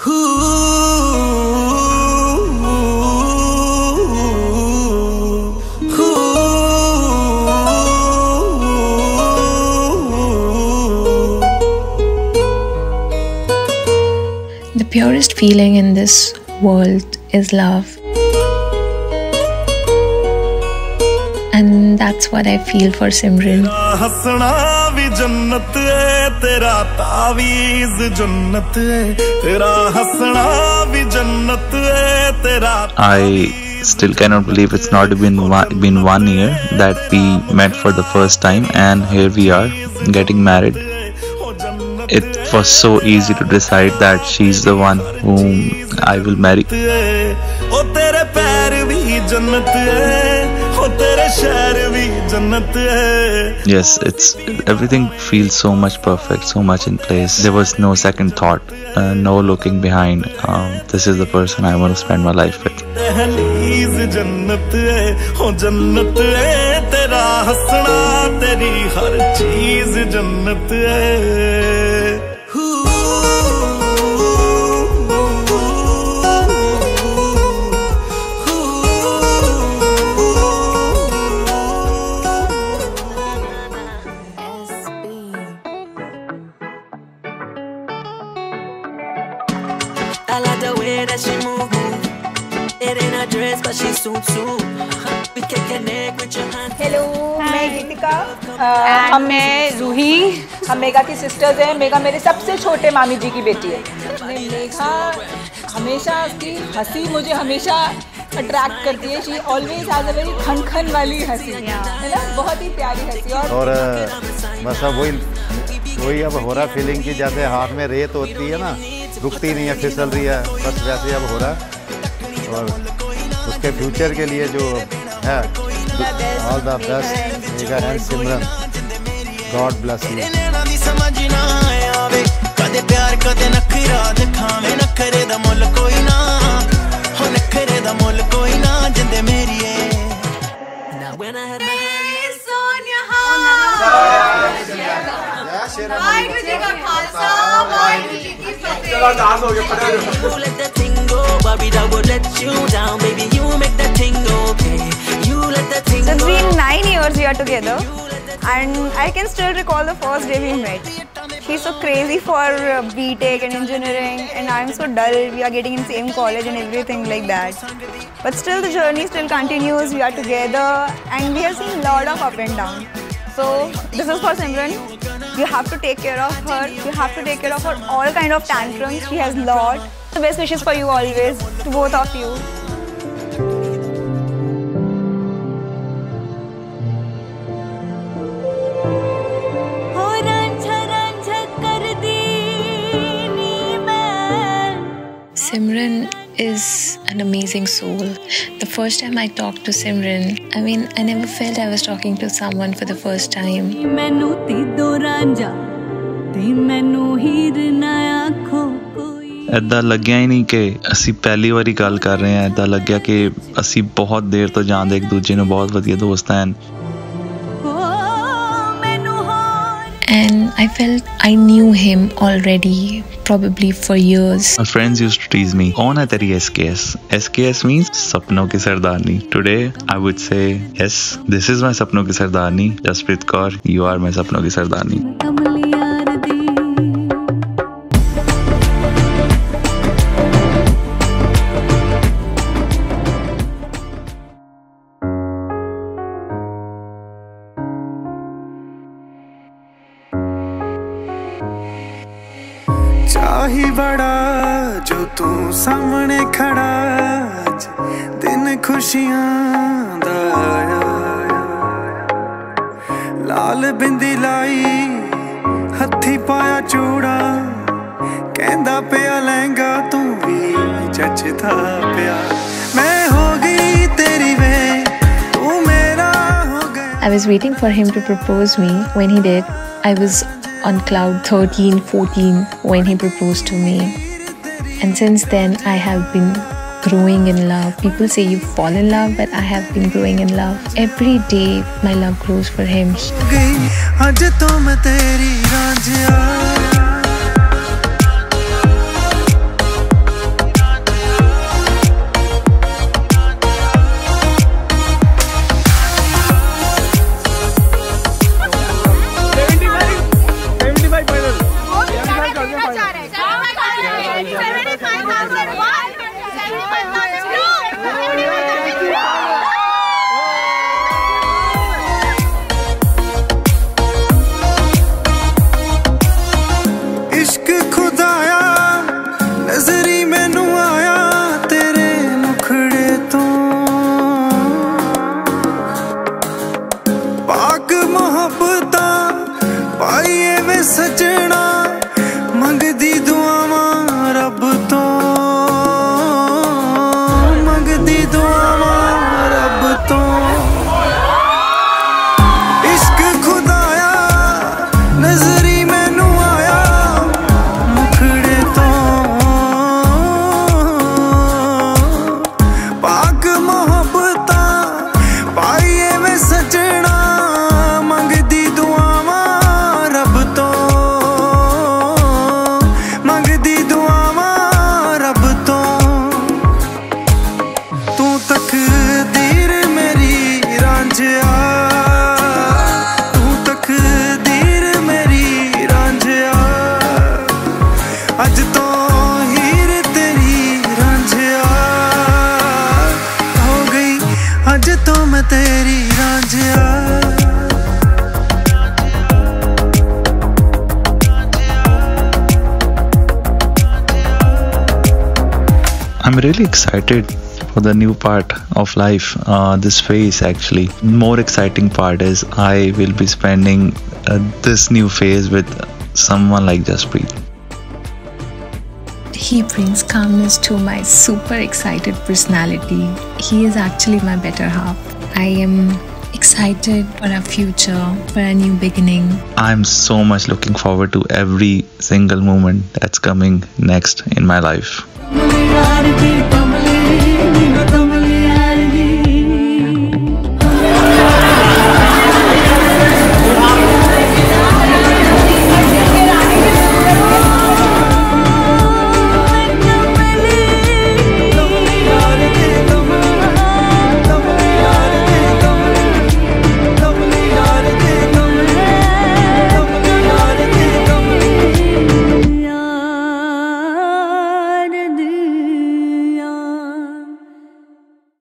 The purest feeling in this world is love. And that's what I feel for Simran. I still cannot believe it's not been 1 year that we met for the first time, and here we are getting married. It was so easy to decide that she's the one whom I will marry. Yes, everything feels so much perfect, so much in place. There was no second thought, no looking behind. This is the person I want to spend my life with. I like the way that she move. It ain't a dress, but she suit. We can connect with your hand. Hello, मैं गीतिका, मैं रूही, हम mega की sisters हैं। Mega मेरे सबसे छोटे मामी जी की बेटी है। मेगा हमेशा उसकी हंसी मुझे हमेशा अट्रैक्ट करती है। She always has a very खनखन वाली हंसी, है ना, बहुत ही प्यारी हंसी। और बस अब वही अब हो रहा फीलिंग की जैसे हाथ में रेत होती है ना, रुकती नहीं है, फिसल रही है, बस वैसे अब हो रहा। और उसके फ्यूचर के लिए जो है, all the best mega and Simran, God bless you. कदे प्यार कदे नखरा दिखावे, नखरे दा मुल कोई ना हो, नखरे दा मुल कोई ना, जिंदे मेरी है। So it's been 9 years we are together, and I can still recall the first day we met. She's so crazy for BTech and engineering, and I'm so dull. We are getting in same college and everything like that. But still the journey still continues. We are together, and we have seen a lot of up and down. So this is for Simran. You have to take care of her. You have to take care of her all kind of tantrums. She has a lot. The best wishes for you always, to both of you. Simran is an amazing soul. The first time I talked to Simran, I mean, I never felt I was talking to someone for the first time. ऐदा लग्या ही नहीं कि असी पहली बारी गल कर रहे हैं, ऐदा लग्या कि असी बहुत देर तो जानते एक दूजे नूं, बहुत वधिया दोस्त हैं। And I felt I knew him already, probably for years. My friends used to tease me, "कौन है तेरी SKS?" SKS means सपनों की सरदारनी. Today I would say, yes, this is my सपनों की सरदारनी, Jasprit Kaur. You are my सपनों की सरदारनी. चाही बड़ा जो तू सामने खड़ा, दिन खुशियां दा आया, लाल बिंदी लाई हथी पाया चूड़ा, कहंदा पिया लहंगा तू भी जचदा पिया, मैं हो गई तेरी वे तू मेरा हो गया। I was waiting for him to propose me. When he did, I was on cloud 13, 14 when he proposed to me. And since then, I have been growing in love. People say you fall in love, but I have been growing in love. Every day, my love grows for him. इश्क खुदाया नजरी मैनू आया तेरे मुखड़े तो पाक मोहब्बत पाइए वे सजना मंगदी दुआवां रब तो मंगदी दुआवां रब तो इश्क खुदाया नजरी मैनू आया मुखड़े तो पाक मोहब्बत पाइए वे सजना मंगदी दुआवां रब तो मंगदी दुआवां रब तो तू तकदीर मेरी रांझिया तू तकदीर मेरी रांझिया अज तो हीर तेरी रांझिया हो गई अज तो मैं तेरी रांझिया I'm really excited for the new part of life, this phase actually. More exciting part is I will be spending this new phase with someone like Jaspreet. He brings calmness to my super excited personality. He is actually my better half. I am excited for our future, for a new beginning. I'm so much looking forward to every single moment that's coming next in my life.